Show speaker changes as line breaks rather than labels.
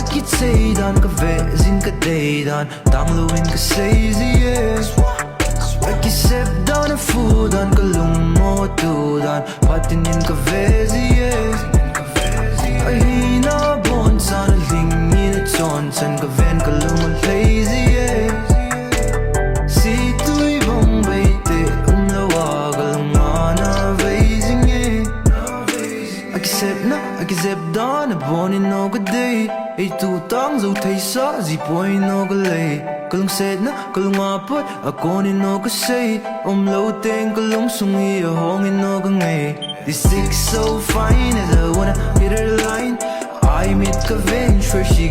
akichai dan ka vezin ka day dan tangluin ka lazy yes Akijep dan a fool dan ka lumo tu dan patinin ka vezi yes ay hina bon san lingin at son san ka ven ka lumo lazy yes si tui bong baite umlawag alungana vezing yes Akijep dan a bonin no ka day ay tutang zo thay sa zi boy no ka lay Kalung set na, kalung apot, ako ni no ka say Umlo ting kalung sungi, ahongin no ka ngay This chick so fine, as I wanna hit her line I meet ka vin, sure she